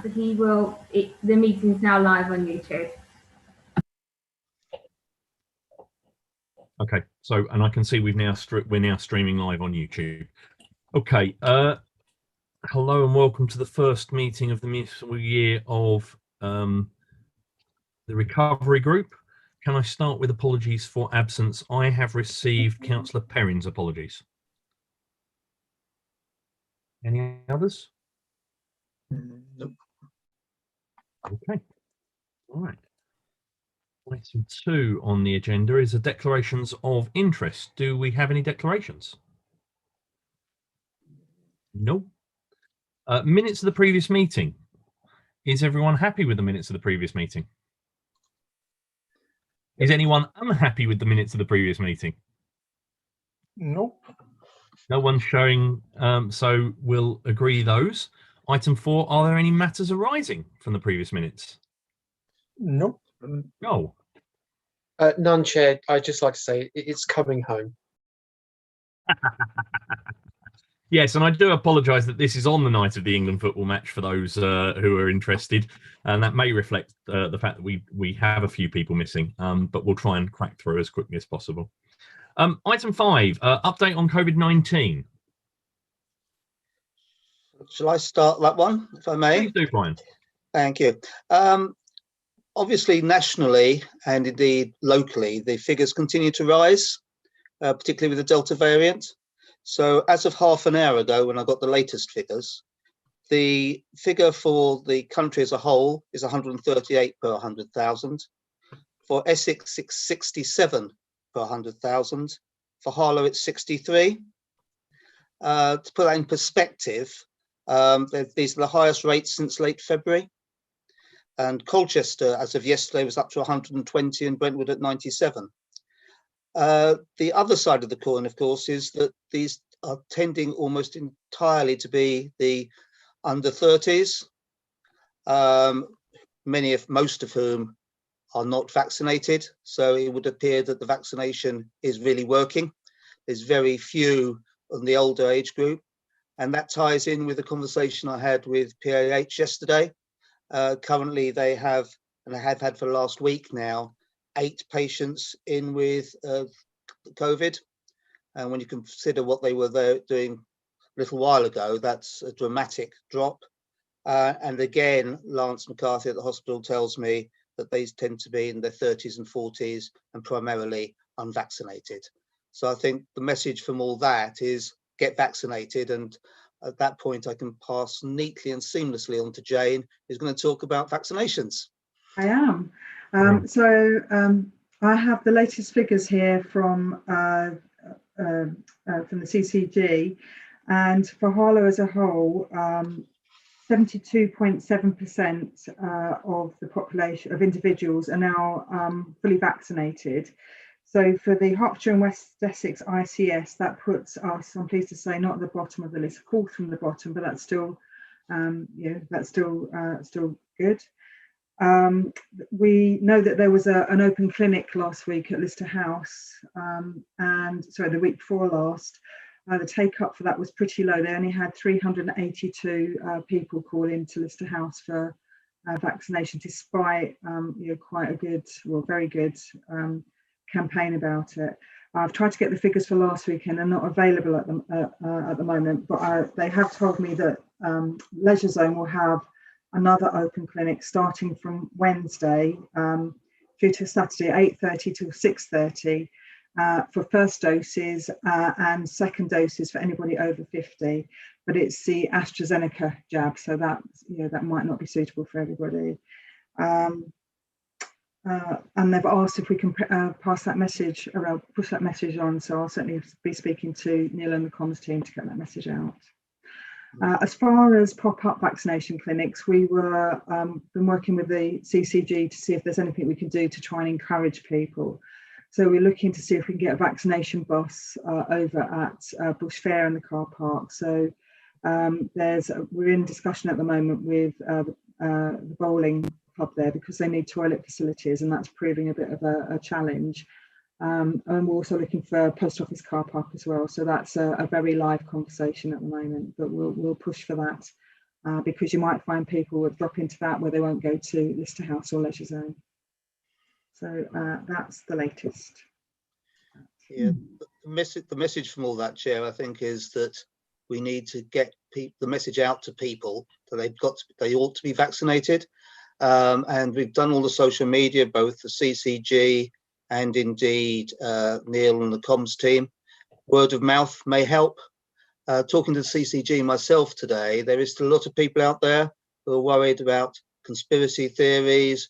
announced that the meeting is now live on YouTube. Okay, so, and I can see we're now streaming live on YouTube. Okay, hello and welcome to the first meeting of the municipal year of the recovery group. Can I start with apologies for absence? I have received Councillor Perrin's apologies. Any others? Nope. Okay, all right. Item 2 on the agenda is the declarations of interest. Do we have any declarations? No. Minutes of the previous meeting. Is everyone happy with the minutes of the previous meeting? Is anyone unhappy with the minutes of the previous meeting? Nope. No one's showing, so we'll agree those. Item 4, are there any matters arising from the previous minutes? Nope. No. None, Chair. I'd just like to say it's coming home. Yes, and I do apologise that this is on the night of the England football match for those who are interested, and that may reflect the fact that we have a few people missing, but we'll try and crack through as quickly as possible. Item 5, update on COVID-19. Shall I start that one, if I may? Please do, Brian. Thank you. Obviously, nationally and indeed locally, the figures continue to rise, particularly with the Delta variant. So as of half an hour ago, when I got the latest figures, the figure for the country as a whole is 138 per 100,000. For Essex, it's 67 per 100,000. For Harlow, it's 63. To put that in perspective, these are the highest rates since late February. And Colchester, as of yesterday, was up to 120 and Brentwood at 97. The other side of the coin, of course, is that these are tending almost entirely to be the under 30s, most of whom are not vaccinated. So it would appear that the vaccination is really working. There's very few on the older age group. And that ties in with the conversation I had with PAH yesterday. Currently, they have, and they have had for the last week now, 8 patients in with COVID. And when you consider what they were there doing a little while ago, that's a dramatic drop. And again, Lance McCarthy at the hospital tells me that they tend to be in their 30s and 40s and primarily unvaccinated. So I think the message from all that is get vaccinated. And at that point, I can pass neatly and seamlessly on to Jane, who's going to talk about vaccinations. I am. I have the latest figures here from the CCG, and for Harlow as a whole, 72.7% of the population of individuals are now fully vaccinated. So for the Hertfordshire and West Essex ICS, that puts us, I'm pleased to say, not at the bottom of the list, fourth from the bottom, but that's still, still good. We know that there was an open clinic last week at Lister House, and sorry, the week before last. The take up for that was pretty low. They only had 382 people call into Lister House for vaccination, despite quite a good, well, very good campaign about it. I've tried to get the figures for last weekend. They're not available at the moment, but they have told me that Leisure Zone will have another open clinic starting from Wednesday through to Saturday, 8:30 till 6:30 for first doses and second doses for anybody over 50. But it's the AstraZeneca jab, so that that might not be suitable for everybody. And they've asked if we can pass that message around, push that message on. So I'll certainly be speaking to Neil and the comms team to get that message out. As far as pop-up vaccination clinics, we were been working with the CCG to see if there's anything we can do to try and encourage people. So we're looking to see if we can get a vaccination bus over at Bush Fair in the car park. So we're in discussion at the moment with the bowling club there because they need toilet facilities, and that's proving a bit of a challenge. And we're also looking for a post office car park as well. So that's a very live conversation at the moment, but we'll push for that because you might find people will drop into that where they won't go to Lister House or Leisure Zone. So that's the latest. Yeah, the message from all that, Chair, I think, is that we need to get the message out to people that they ought to be vaccinated. And we've done all the social media, both the CCG and indeed Neil and the comms team. Word of mouth may help. Talking to the CCG myself today, there is still a lot of people out there who are worried about conspiracy theories,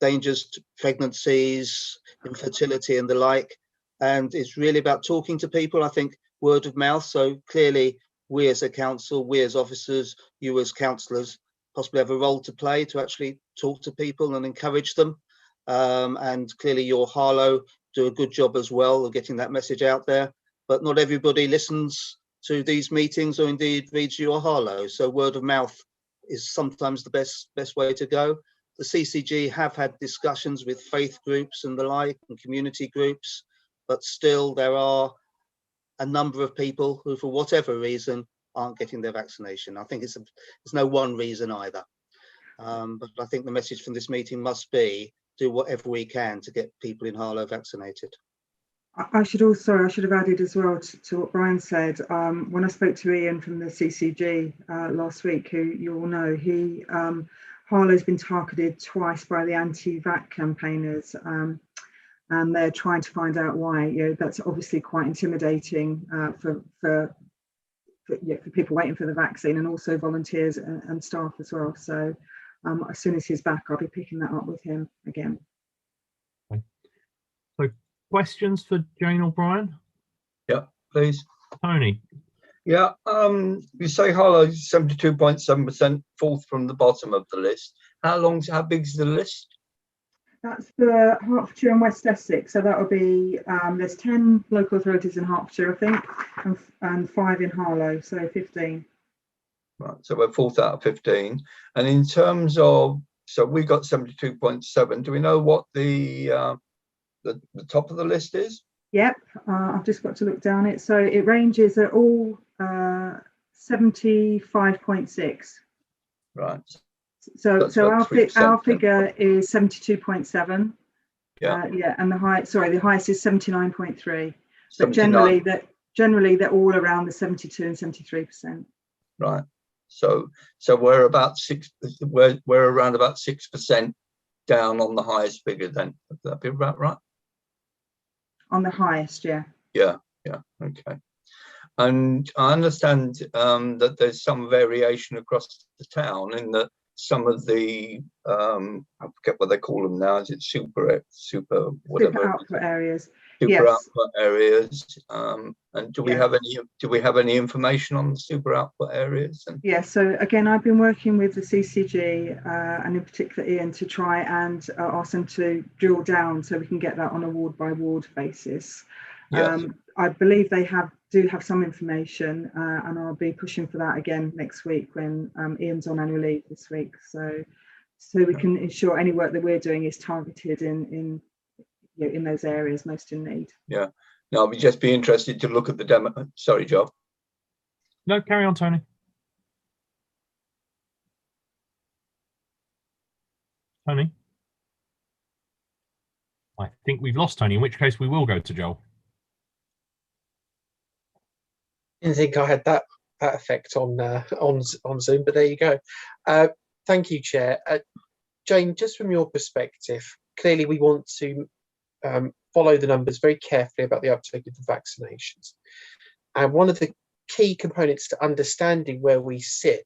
dangers to pregnancies, infertility and the like. And it's really about talking to people, I think, word of mouth. So clearly, we as a council, we as officers, you as councillors, possibly have a role to play to actually talk to people and encourage them. And clearly your Harlow do a good job as well of getting that message out there. But not everybody listens to these meetings or indeed reads your Harlow. So word of mouth is sometimes the best way to go. The CCG have had discussions with faith groups and the like and community groups, but still there are a number of people who, for whatever reason, aren't getting their vaccination. I think there's no one reason either. But I think the message from this meeting must be do whatever we can to get people in Harlow vaccinated. I should have added as well to what Brian said. When I spoke to Ian from the CCG last week, who you all know, Harlow's been targeted twice by the anti-vax campaigners, and they're trying to find out why. You know, that's obviously quite intimidating for people waiting for the vaccine, and also volunteers and staff as well. So as soon as he's back, I'll be picking that up with him again. Okay. So questions for Jane or Brian? Yeah, please. Tony. Yeah, you say Harlow 72.7%, fourth from the bottom of the list. How big's the list? That's for Hertfordshire and West Essex. So that will be, there's 10 local authorities in Hertfordshire, I think, and 5 in Harlow, so 15. Right, so we're fourth out of 15. And in terms of, so we got 72.7. Do we know what the top of the list is? Yep, I've just got to look down it. So it ranges at all 75.6. Right. So our about figure is 72.7. Yeah. Yeah, and the highest is 79.3. But 79. generally they're all around the 72 and 73%. Right. So we're about we're around about 6% down on the highest figure then. Would that be about right? On the highest, yeah. Yeah, okay. And I understand that there's some variation across the town in that some of the I forget what they call them now. Is it super whatever? Super output areas. Super Yes. output areas. And do we have any information on the super output areas? And yeah. So again, I've been working with the CCG and in particular Ian to try and ask them to drill down so we can get that on a ward by ward basis. yes. I believe they do have some information, and I'll be pushing for that again next week when Ian's on annual leave this week. So we can ensure any work that we're doing is targeted in those areas most in need. Yeah. No, I'd just be interested to look at the demo. Sorry, Joe. No, carry on, Tony. Tony. I think we've lost Tony, in which case we will go to Joel. Didn't think I had that effect on Zoom, but there you go. Thank you, Chair. Jane, just from your perspective, clearly we want to follow the numbers very carefully about the uptake of the vaccinations. And one of the key components to understanding where we sit,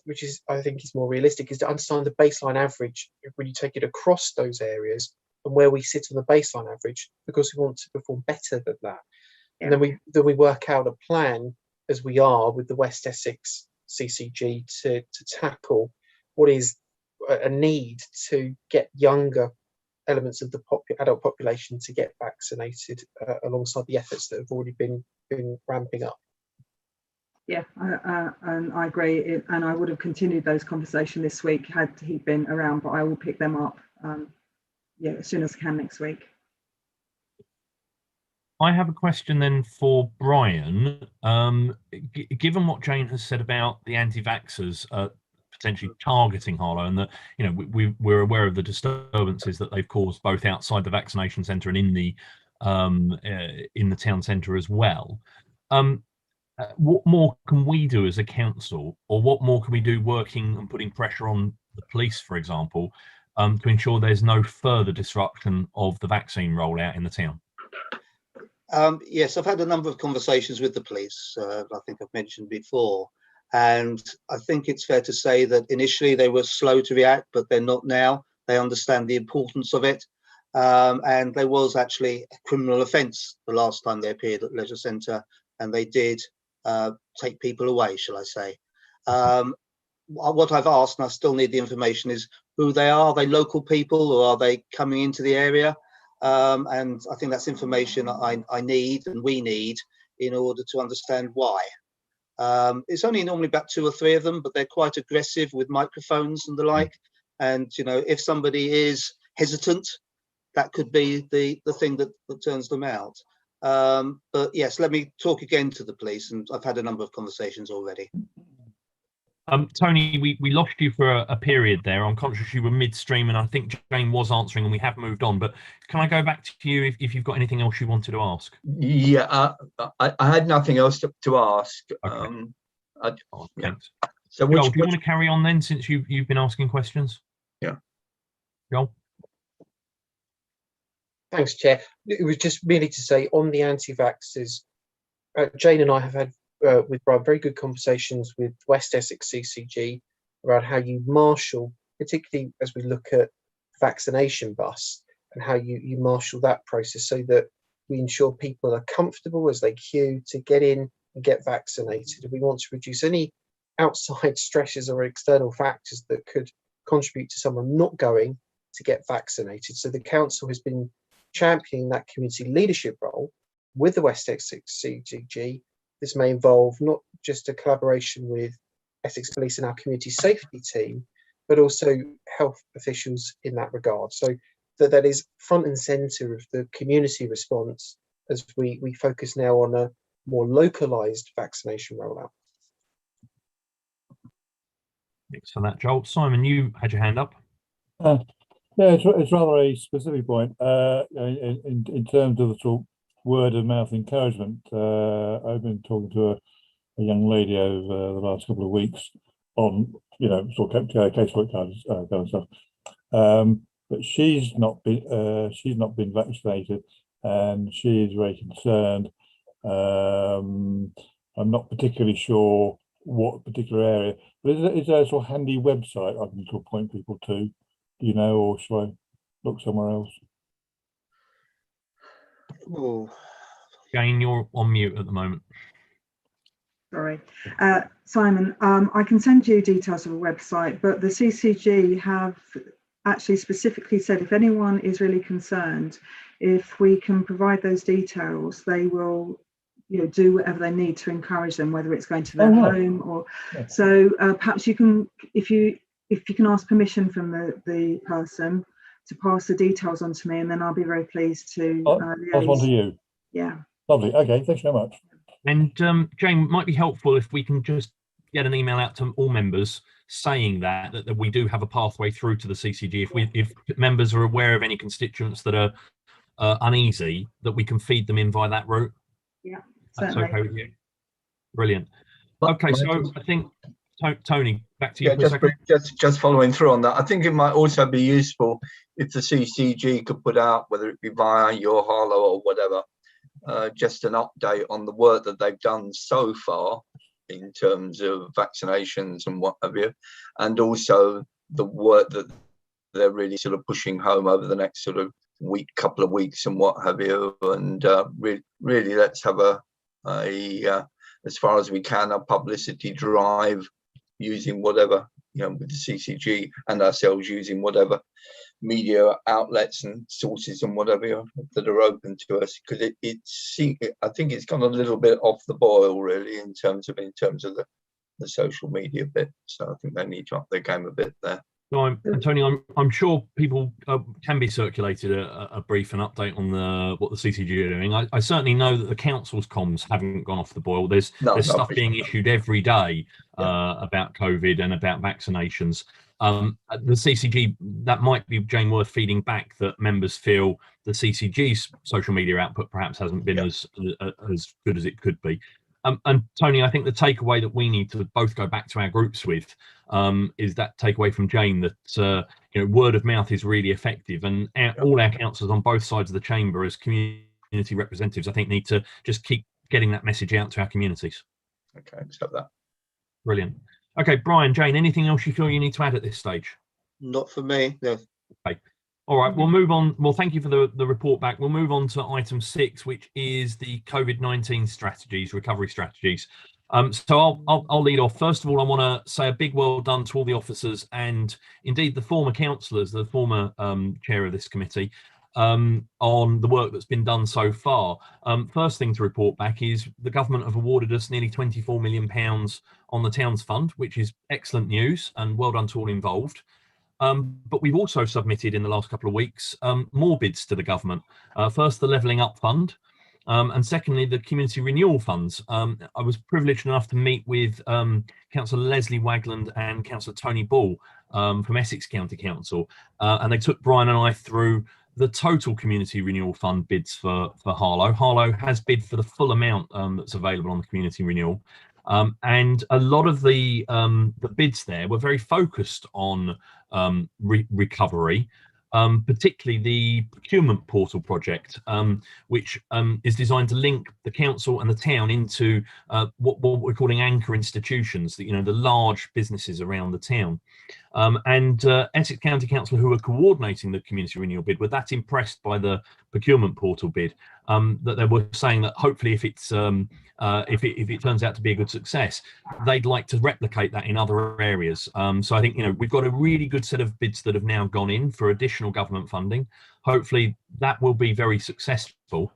which is I think is more realistic, is to understand the baseline average when you take it across those areas and where we sit on the baseline average, because we want to perform better than that. And then we work out a plan, as we are with the West Essex CCG, to tackle what is a need to get younger elements of the adult population to get vaccinated, alongside the efforts that have already been ramping up. Yeah, and I agree, and I would have continued those conversations this week had he been around, but I will pick them up as soon as I can next week. I have a question then for Brian. Given what Jane has said about the anti-vaxxers potentially targeting Harlow, and that we're aware of the disturbances that they've caused both outside the vaccination centre and in the town centre as well. What more can we do as a council, or what more can we do working and putting pressure on the police, for example, to ensure there's no further disruption of the vaccine rollout in the town? Yes, I've had a number of conversations with the police, I think I've mentioned before, and I think it's fair to say that initially they were slow to react, but they're not now. They understand the importance of it, and there was actually a criminal offence the last time they appeared at Leisure Centre, and they did take people away, shall I say. What I've asked, and I still need the information, is who they are. Are they local people, or are they coming into the area? And I think that's information I need and we need in order to understand why. It's only normally about 2 or 3 of them, but they're quite aggressive with microphones and the like. And if somebody is hesitant, that could be the thing that turns them out. But yes, let me talk again to the police, and I've had a number of conversations already. Tony, we lost you for a period there. I'm conscious you were midstream, and I think Jane was answering, and we have moved on. But can I go back to you if you've got anything else you wanted to ask? Yeah, I had nothing else to ask. Okay. Thanks. So Joel, do you want to carry on then, since you've been asking questions? Yeah. Joel? Thanks, Chair. It was just merely to say on the anti-vaxxers, Jane and I have had with Brian very good conversations with West Essex CCG around how you marshal, particularly as we look at vaccination bus, and how you marshal that process so that we ensure people are comfortable as they queue to get in and get vaccinated. And we want to reduce any outside stresses or external factors that could contribute to someone not going to get vaccinated. So the council has been championing that community leadership role with the West Essex CCG. This may involve not just a collaboration with Essex Police and our community safety team, but also health officials in that regard. So that is front and centre of the community response as we focus now on a more localised vaccination rollout. Thanks for that, Joel. Simon, you had your hand up. Yeah, it's rather a specific point in terms of the sort of word of mouth encouragement. I've been talking to a young lady over the last couple of weeks on, sort of casework kind of stuff. But she's not been vaccinated, and she is very concerned. I'm not particularly sure what particular area, but is there a sort of handy website I can sort of point people to? Do you know, or should I look somewhere else? Oh. Jane, you're on mute at the moment. Sorry, Simon, I can send you details of a website, but the CCG have actually specifically said if anyone is really concerned, if we can provide those details, they will do whatever they need to encourage them, whether it's going to their home or so. Perhaps you can, if you can ask permission from the person to pass the details on to me, and then I'll be very pleased to pass one to you. Yeah. Lovely. Okay, thanks very much. And Jane, might be helpful if we can just get an email out to all members saying that we do have a pathway through to the CCG. If members are aware of any constituents that are uneasy, that we can feed them in via that route. Yeah, that's certainly. okay with you. Brilliant. Okay, so I think Tony, back to you. Yeah, just following through on that, I think it might also be useful if the CCG could put out, whether it be via your Harlow or whatever, just an update on the work that they've done so far in terms of vaccinations and what have you, and also the work that they're really sort of pushing home over the next sort of couple of weeks and what have you. And really let's have a as far as we can, a publicity drive using whatever, with the CCG and ourselves using whatever media outlets and sources and whatever that are open to us, because I think it's gone a little bit off the boil really in terms of the social media bit. So I think they need to up their game a bit there. So Tony, I'm sure people can be circulated a brief and update on what the CCG are doing. I certainly know that the council's comms haven't gone off the boil. There's stuff being issued every day about COVID and about vaccinations. The CCG, that might be, Jane, worth feeding back, that members feel the CCG's social media output perhaps hasn't been as good as it could be. And Tony, I think the takeaway that we need to both go back to our groups with is that takeaway from Jane that word of mouth is really effective, and all our councillors on both sides of the chamber as community representatives, I think, need to just keep getting that message out to our communities. Okay, accept that. Brilliant. Okay, Brian, Jane, anything else you feel you need to add at this stage? Not for me, no. Okay. All right, we'll move on. Well, thank you for the report back. We'll move on to item 6, which is the COVID-19 strategies, recovery strategies. So I'll lead off. First of all, I want to say a big well done to all the officers and indeed the former councillors, the former chair of this committee, on the work that's been done so far. First thing to report back is the government have awarded us nearly £24 million on the Towns Fund, which is excellent news, and well done to all involved. But we've also submitted in the last couple of weeks more bids to the government. First, the Levelling Up Fund, and secondly, the Community Renewal Funds. I was privileged enough to meet with Councillor Leslie Wagland and Councillor Tony Ball from Essex County Council, and they took Brian and I through the total Community Renewal Fund bids for Harlow. Harlow has bid for the full amount that's available on the Community Renewal. And a lot of the bids there were very focused on recovery, particularly the procurement portal project, which is designed to link the council and the town into what we're calling anchor institutions, the large businesses around the town. And Essex County Council, who were coordinating the community renewal bid, were that impressed by the procurement portal bid that they were saying that hopefully if it's if it turns out to be a good success, they'd like to replicate that in other areas. So I think we've got a really good set of bids that have now gone in for additional government funding. Hopefully that will be very successful.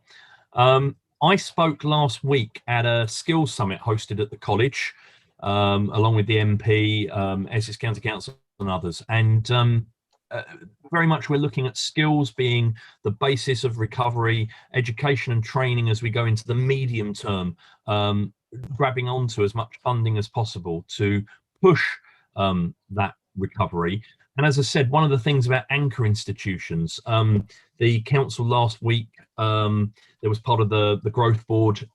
I spoke last week at a skills summit hosted at the college, along with the MP, Essex County Council and others, and very much we're looking at skills being the basis of recovery, education and training as we go into the medium term, grabbing onto as much funding as possible to push that recovery. And as I said, one of the things about anchor institutions, the council last week, there was part of the growth board,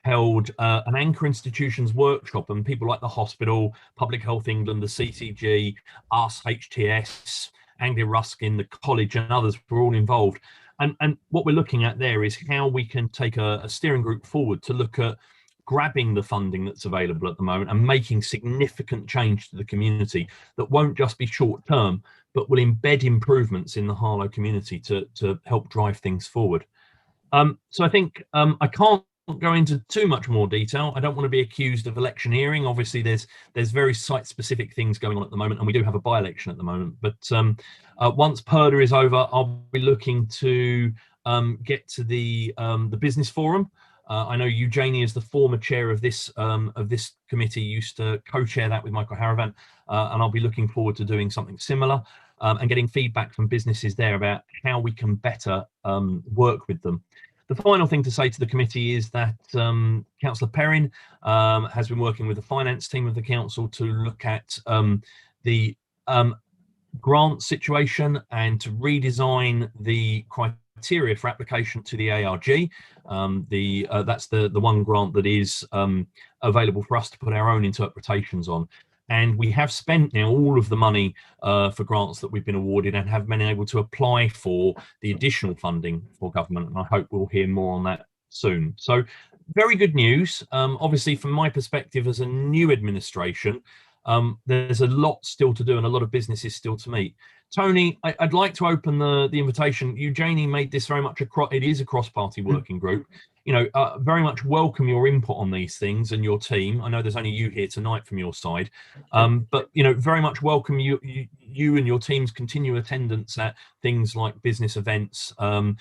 held an anchor institutions workshop, and people like the hospital, Public Health England, the CCG, us, HTS, Anglia Ruskin, the college and others were all involved. And what we're looking at there is how we can take a steering group forward to look at grabbing the funding that's available at the moment and making significant change to the community that won't just be short term, but will embed improvements in the Harlow community to help drive things forward. So I think I can't go into too much more detail. I don't want to be accused of electioneering. Obviously there's very site specific things going on at the moment, and we do have a by-election at the moment, but once PERDA is over, I'll be looking to get to the business forum. I know Eugenie, as the former chair of this committee, used to co-chair that with Michael Haravan, and I'll be looking forward to doing something similar and getting feedback from businesses there about how we can better work with them. The final thing to say to the committee is that Councillor Perrin has been working with the finance team of the council to look at the grant situation and to redesign the criteria for application to the ARG. That's the one grant that is available for us to put our own interpretations on. And we have spent now all of the money for grants that we've been awarded and have been able to apply for the additional funding for government. And I hope we'll hear more on that soon. So very good news. Obviously, from my perspective as a new administration, there's a lot still to do and a lot of businesses still to meet. Tony, I'd like to open the invitation. Eugenie made this very much it is a cross-party working group. Very much welcome your input on these things and your team. I know there's only you here tonight from your side, but very much welcome you and your team's continued attendance at things like business events. And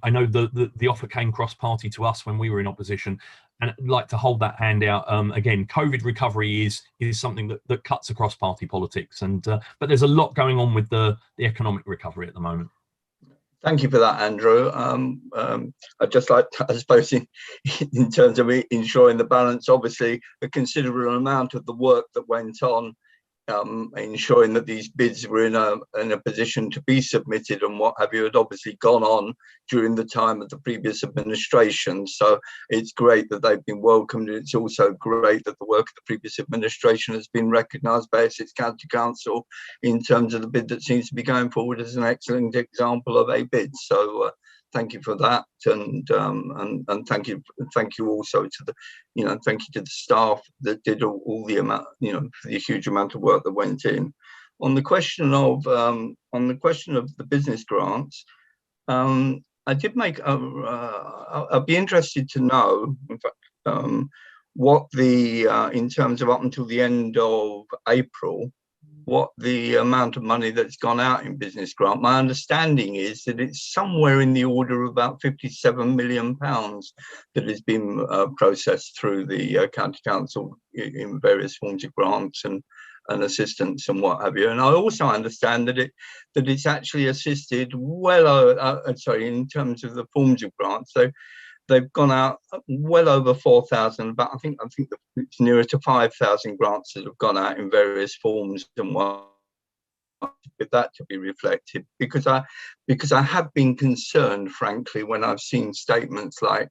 I know the offer came cross-party to us when we were in opposition. and I'd like to hold that hand out. Again, COVID recovery is something that cuts across party politics, and but there's a lot going on with the economic recovery at the moment. Thank you for that, Andrew. I'd just like to, I suppose, in terms of ensuring the balance, obviously a considerable amount of the work that went on ensuring that these bids were in a position to be submitted and what have you had obviously gone on during the time of the previous administration. So it's great that they've been welcomed. It's also great that the work of the previous administration has been recognised by Essex County Council in terms of the bid that seems to be going forward as an excellent example of a bid. So thank you for that, and thank you also to the, thank you to the staff that did all the amount, the huge amount of work that went in. On the question of the business grants, I did make. I'd be interested to know, in fact, what the in terms of up until the end of April, what the amount of money that's gone out in business grant. My understanding is that it's somewhere in the order of about £57 million that has been processed through the county council in various forms of grants and assistance and what have you. And I also understand that it's actually assisted well over, in terms of the forms of grants. So they've gone out well over 4,000, but I think it's nearer to 5,000 grants that have gone out in various forms and what, with that to be reflected, because I have been concerned, frankly, when I've seen statements like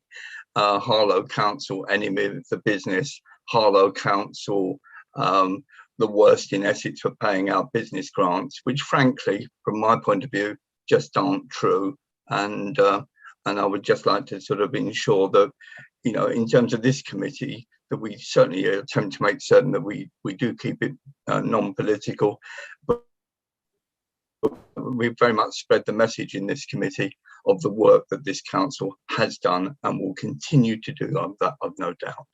Harlow Council, enemy of the business, Harlow Council, the worst in Essex for paying out business grants, which frankly, from my point of view, just aren't true. And I would just like to sort of ensure that, in terms of this committee, that we certainly attempt to make certain that we do keep it non-political. But we very much spread the message in this committee of the work that this council has done and will continue to do. That I've no doubt.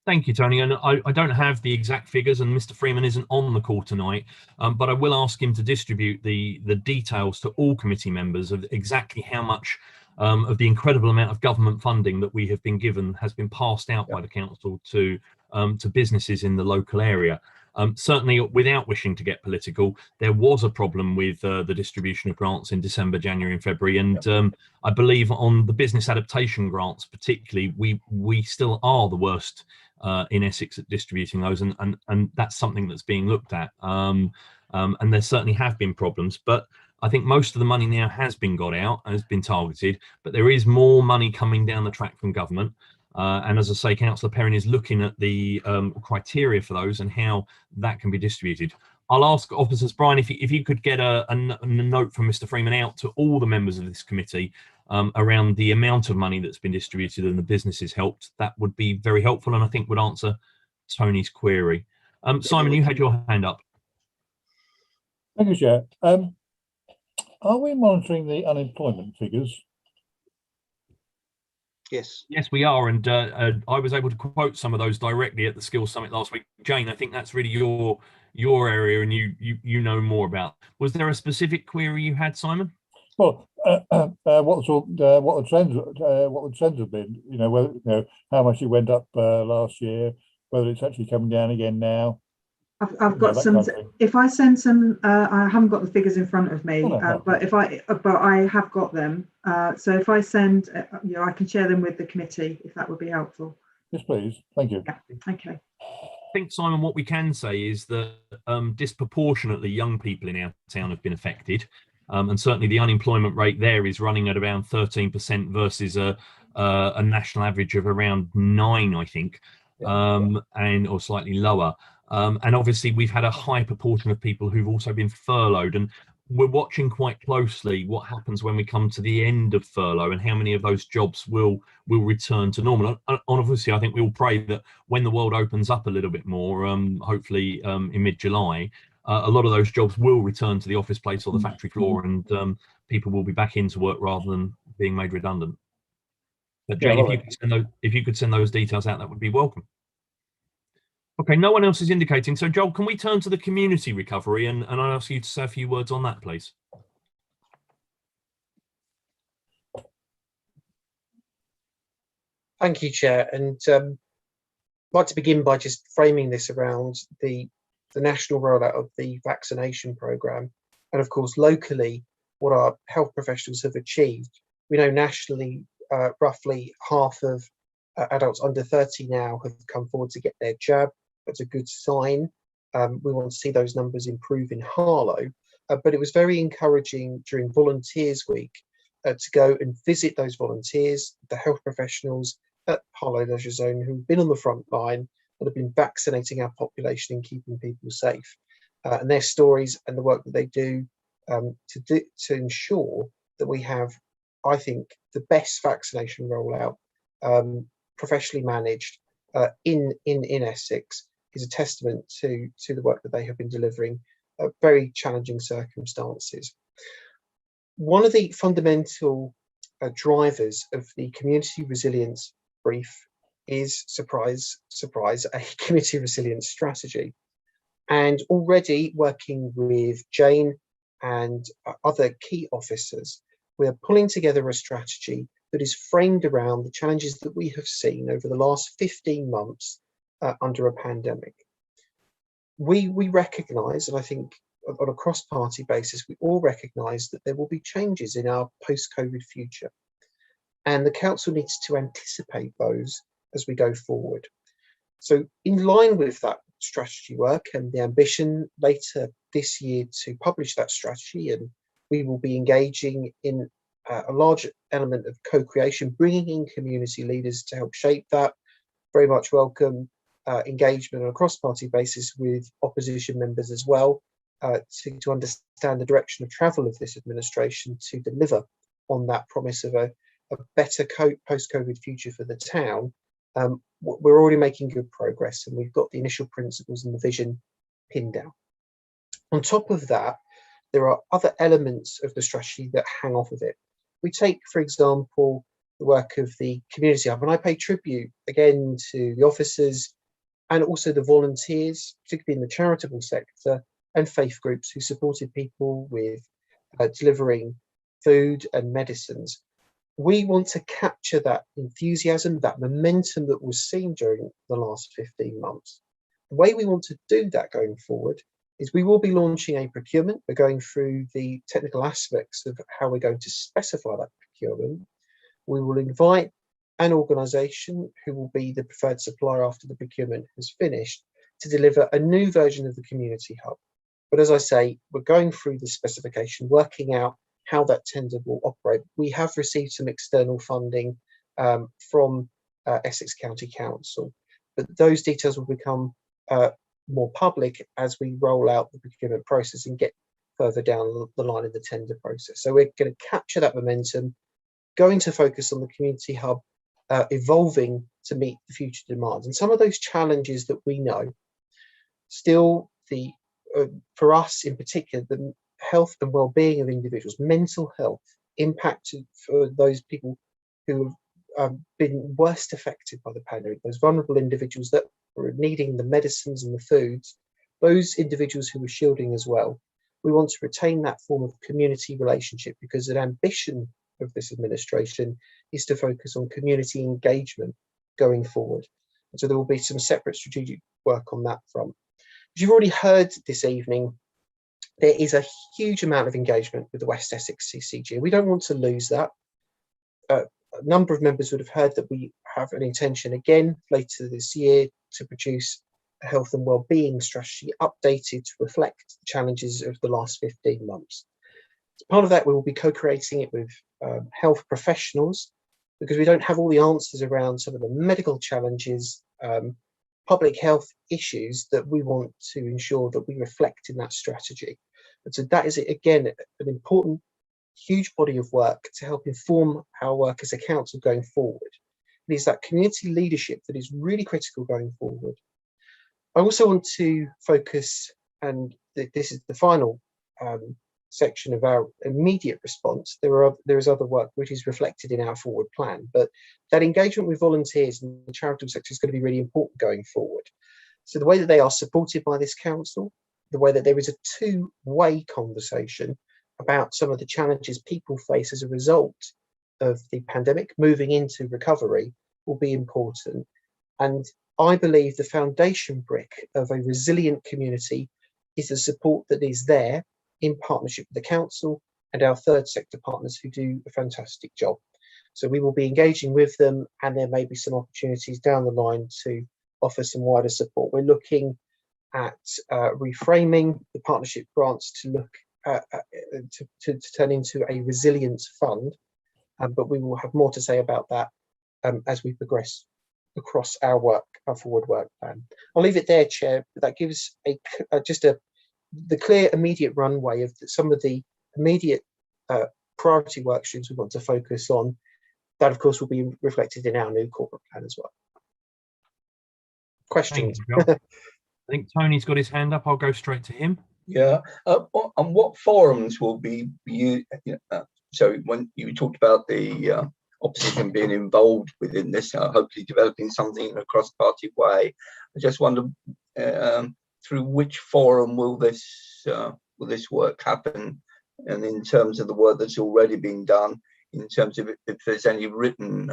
Thank you, Tony. And I don't have the exact figures, and Mr. Freeman isn't on the call tonight, but I will ask him to distribute the details to all committee members of exactly how much of the incredible amount of government funding that we have been given has been passed out by the council to businesses in the local area. Certainly, without wishing to get political, there was a problem with the distribution of grants in December, January and February. And I believe on the business adaptation grants particularly, we still are the worst in Essex at distributing those. And that's something that's being looked at. And there certainly have been problems. But I think most of the money now has been got out, has been targeted. But there is more money coming down the track from government. And as I say, Councillor Perrin is looking at the criteria for those and how that can be distributed. I'll ask officers, Brian, if you could get a note from Mr. Freeman out to all the members of this committee around the amount of money that's been distributed and the businesses helped, that would be very helpful, and I think would answer Tony's query. Simon, you had your hand up. Thank you, Chair. Are we monitoring the unemployment figures? Yes. Yes, we are, and I was able to quote some of those directly at the Skills Summit last week. Jane, I think that's really your area, and you know more about. Was there a specific query you had, Simon? Well, what the trends have been. Whether how much it went up last year, whether it's actually coming down again now. I've got some. Kind of if I send some, I haven't got the figures in front of me, but I have got them. So if I send, I can share them with the committee if that would be helpful. Yes, please. Thank you. Yeah. Okay. I think, Simon, what we can say is that disproportionately young people in our town have been affected, and certainly the unemployment rate there is running at around 13% versus a national average of around 9%, I think, and or slightly lower. And obviously we've had a high proportion of people who've also been furloughed, and we're watching quite closely what happens when we come to the end of furlough and how many of those jobs will return to normal. And obviously I think we all pray that when the world opens up a little bit more, hopefully in mid-July, a lot of those jobs will return to the office place or the factory floor, and people will be back into work rather than being made redundant. But Jane, if you could send those details out, that would be welcome. Okay, no one else is indicating. So, Joel, can we turn to the community recovery, and I ask you to say a few words on that, please? Thank you, Chair. And I'd like to begin by just framing this around the national rollout of the vaccination programme. And of course, locally, what our health professionals have achieved. We know nationally, roughly half of adults under 30 now have come forward to get their jab. That's a good sign. We want to see those numbers improve in Harlow. But it was very encouraging during Volunteers Week to go and visit those volunteers, the health professionals at Harlow Leisure Zone who've been on the front line and have been vaccinating our population and keeping people safe. And their stories and the work that they do to ensure that we have, I think, the best vaccination rollout professionally managed in Essex is a testament to the work that they have been delivering at very challenging circumstances. One of the fundamental drivers of the community resilience brief is, surprise, surprise, a community resilience strategy. And already working with Jane and other key officers, we're pulling together a strategy that is framed around the challenges that we have seen over the last 15 months under a pandemic. We recognise, and I think on a cross-party basis, we all recognise that there will be changes in our post-COVID future. And the council needs to anticipate those as we go forward. So in line with that strategy work and the ambition later this year to publish that strategy, and we will be engaging in a large element of co-creation, bringing in community leaders to help shape that. Very much welcome engagement on a cross-party basis with opposition members as well, to understand the direction of travel of this administration to deliver on that promise of a better post-COVID future for the town. We're already making good progress, and we've got the initial principles and the vision pinned down. On top of that, there are other elements of the strategy that hang off of it. We take, for example, the work of the community hub, and I pay tribute again to the officers and also the volunteers, particularly in the charitable sector, and faith groups who supported people with delivering food and medicines. We want to capture that enthusiasm, that momentum that was seen during the last 15 months. The way we want to do that going forward is we will be launching a procurement. We're going through the technical aspects of how we're going to specify that procurement. We will invite an organisation who will be the preferred supplier after the procurement has finished to deliver a new version of the community hub. But as I say, we're going through the specification, working out how that tender will operate. We have received some external funding from Essex County Council, but those details will become more public as we roll out the procurement process and get further down the line in the tender process. So we're going to capture that momentum, going to focus on the community hub evolving to meet the future demands. And some of those challenges that we know, still for us in particular, the health and well-being of individuals, mental health, impacted for those people who have been worst affected by the pandemic, those vulnerable individuals that are needing the medicines and the foods, those individuals who are shielding as well. We want to retain that form of community relationship because an ambition of this administration is to focus on community engagement going forward. And so there will be some separate strategic work on that front. As you've already heard this evening, there is a huge amount of engagement with the West Essex CCG. We don't want to lose that. A number of members would have heard that we have an intention again later this year to produce a health and wellbeing strategy updated to reflect the challenges of the last 15 months. As part of that, we will be co-creating it with health professionals because we don't have all the answers around some of the medical challenges, public health issues that we want to ensure that we reflect in that strategy. And so that is, again, an important, huge body of work to help inform our work as a council going forward. It is that community leadership that is really critical going forward. I also want to focus, and this is the final section of our immediate response. There is other work which is reflected in our forward plan, but that engagement with volunteers in the charitable sector is going to be really important going forward. So the way that they are supported by this council, the way that there is a two-way conversation about some of the challenges people face as a result of the pandemic moving into recovery, will be important. And I believe the foundation brick of a resilient community is the support that is there in partnership with the council and our third sector partners who do a fantastic job. So we will be engaging with them, and there may be some opportunities down the line to offer some wider support. We're looking at reframing the partnership grants to look to turn into a resilience fund, but we will have more to say about that as we progress across our forward work plan. I'll leave it there, Chair. That gives the clear immediate runway of some of the immediate priority work streams we want to focus on. That, of course, will be reflected in our new corporate plan as well. Questions? Thank you, Joe. I think Tony's got his hand up. I'll go straight to him. Yeah. And what forums will be used? So when you talked about the opposition being involved within this, hopefully developing something in a cross-party way, I just wonder through which forum will this work happen, and in terms of the work that's already been done, in terms of if there's any written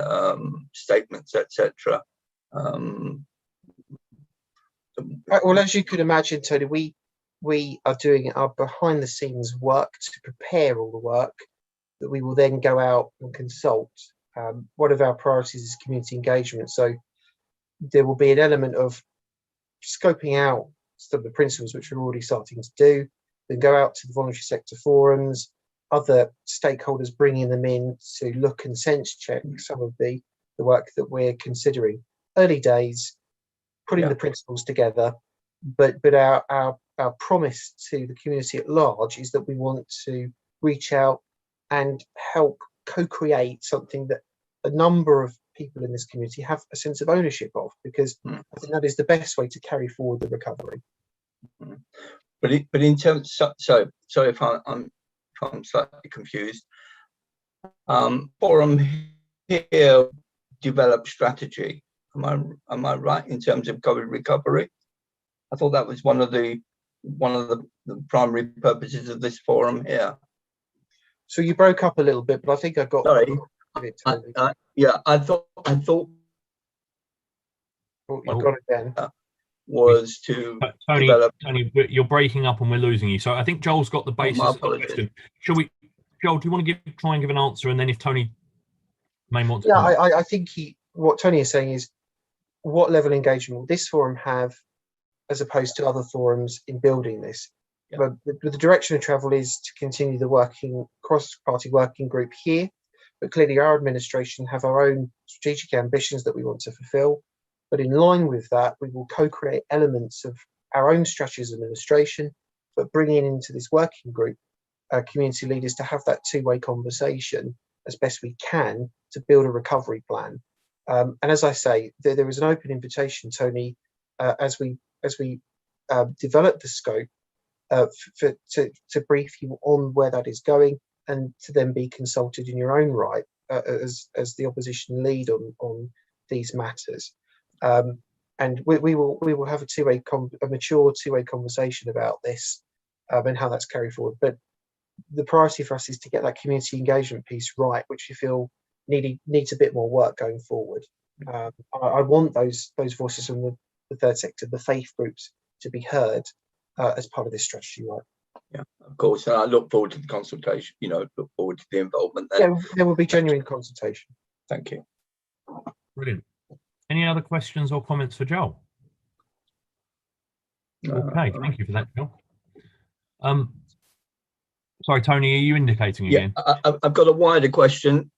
statements, etc. Well, as you could imagine, Tony, we are doing our behind the scenes work to prepare all the work that we will then go out and consult. One of our priorities is community engagement. So there will be an element of scoping out some of the principles which we're already starting to do, then go out to the voluntary sector forums, other stakeholders, bringing them in to look and sense check some of the work that we're considering. Early days, putting the principles together, but our promise to the community at large is that we want to reach out and help co-create something that a number of people in this community have a sense of ownership of, because I think that is the best way to carry forward the recovery. But in terms, so if I'm slightly confused. Forum here develop strategy. Am I right in terms of COVID recovery? I thought that was one of the primary purposes of this forum here. So you broke up a little bit, but I think I got. Sorry. Yeah, I thought. Oh, you've got it then. Was to Tony, develop. Tony, you're breaking up and we're losing you. So I think Joel's got the basis of the question. Shall we, Joel? Do you want to try and give an answer, and then if Tony may want to? Yeah, I think what Tony is saying is, what level of engagement will this forum have, as opposed to other forums in building this? Yeah. But the direction of travel is to continue the cross-party working group here, but clearly our administration have our own strategic ambitions that we want to fulfil. But in line with that, we will co-create elements of our own strategies of administration, but bringing into this working group community leaders to have that two-way conversation as best we can to build a recovery plan. And as I say, there is an open invitation, Tony, as we develop the scope to brief you on where that is going, and to then be consulted in your own right as the opposition lead on these matters. And we will have a mature two-way conversation about this and how that's carried forward. But the priority for us is to get that community engagement piece right, which we feel needs a bit more work going forward. I want those voices from the third sector, the faith groups, to be heard as part of this strategy work. Yeah, of course, and I look forward to the consultation. Look forward to the involvement. Yeah, there will be genuine consultation. Thank you. Brilliant. Any other questions or comments for Joel? Okay, thank you for that, Joel. Sorry, Tony, are you indicating again? Yeah, I've got a wider question.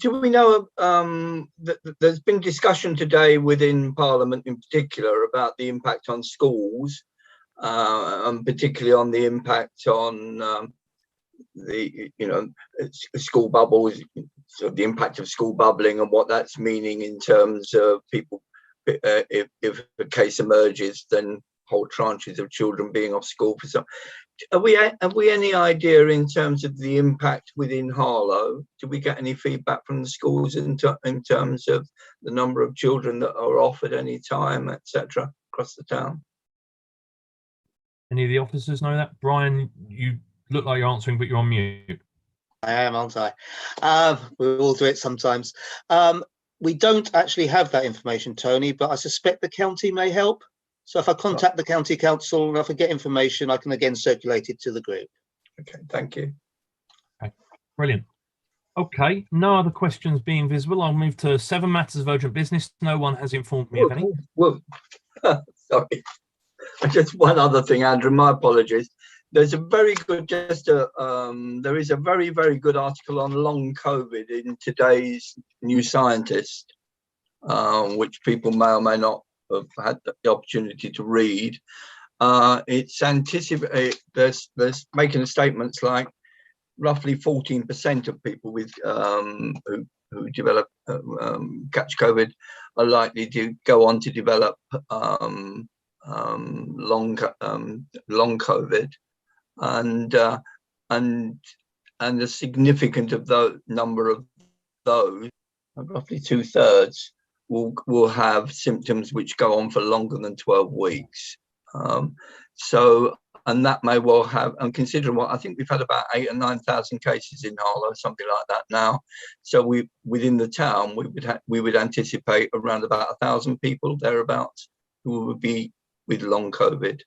Do we know that there's been discussion today within Parliament in particular about the impact on schools, and particularly on the impact on the school bubbles, so the impact of school bubbling and what that's meaning in terms of people, if a case emerges, then whole tranches of children being off school for some. Have we any idea in terms of the impact within Harlow? Do we get any feedback from the schools in terms of the number of children that are off at any time, etc., across the town? Any of the officers know that? Brian, you look like you're answering, but you're on mute. I am, aren't I? We all do it sometimes. We don't actually have that information, Tony, but I suspect the county may help. So if I contact the county council and if I get information, I can again circulate it to the group. Okay, thank you. Okay, brilliant. Okay, no other questions being visible. I'll move to 7 matters of urgent business. No one has informed me of any. Well, sorry. Just one other thing, Andrew. My apologies. There's a very good, there is a very, very good article on long COVID in today's New Scientist, which people may or may not have had the opportunity to read. It's there's making statements like roughly 14% of people with who develop catch COVID are likely to go on to develop long COVID, and a significant of the number of those, roughly 2/3, will have symptoms which go on for longer than 12 weeks. And that may well have, and considering what I think we've had about 8,000 or 9,000 cases in Harlow, something like that now. So within the town, we would anticipate around about 1,000 people thereabouts who would be with long COVID,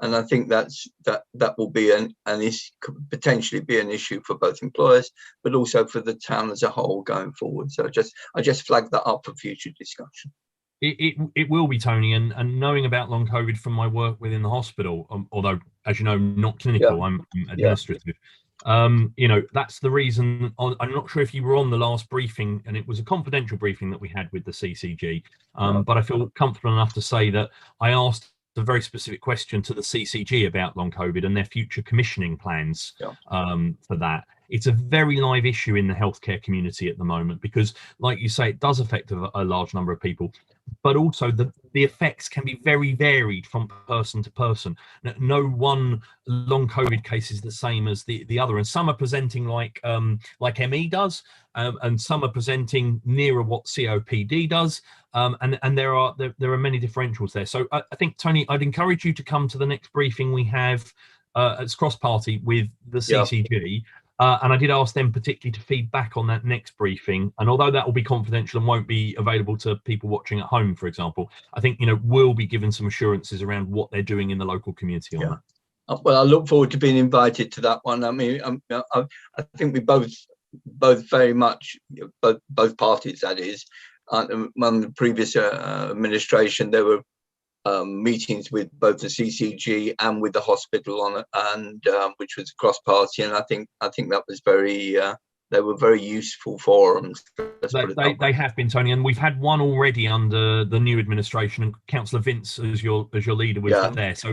and I think that will be could potentially be an issue for both employers, but also for the town as a whole going forward. So I just flagged that up for future discussion. It will be, Tony, and knowing about long COVID from my work within the hospital, although, as you know, not clinical, I'm administrative. You know, that's the reason. I'm not sure if you were on the last briefing, and it was a confidential briefing that we had with the CCG, but I feel comfortable enough to say that I asked a very specific question to the CCG about long COVID and their future commissioning plans for that. It's a very live issue in the healthcare community at the moment because, like you say, it does affect a large number of people, but also the effects can be very varied from person to person. No one long COVID case is the same as the other, and some are presenting like ME does, and some are presenting nearer what COPD does, and there are many differentials there. So I think, Tony, I'd encourage you to come to the next briefing we have as cross party with the CCG. And I did ask them particularly to feed back on that next briefing. And although that will be confidential and won't be available to people watching at home, for example, I think, you know, we'll be given some assurances around what they're doing in the local community on that. Well, I look forward to being invited to that one. I mean, I think we both very much, both parties, that is, on the previous administration, there were meetings with both the CCG and with the hospital on it, and which was cross party, and I think that was very they were very useful forums. They have been, Tony, and we've had one already under the new administration, and Councillor Vince as your leader was there. So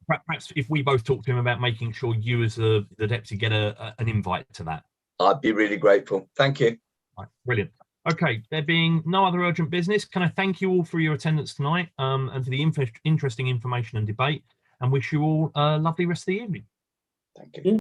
perhaps if we both talk to him about making sure you as the deputy get an invite to that, I'd be really grateful. Thank you. Right, brilliant. Okay, there being no other urgent business, can I thank you all for your attendance tonight and for the interesting information and debate, and wish you all a lovely rest of the evening. Thank you.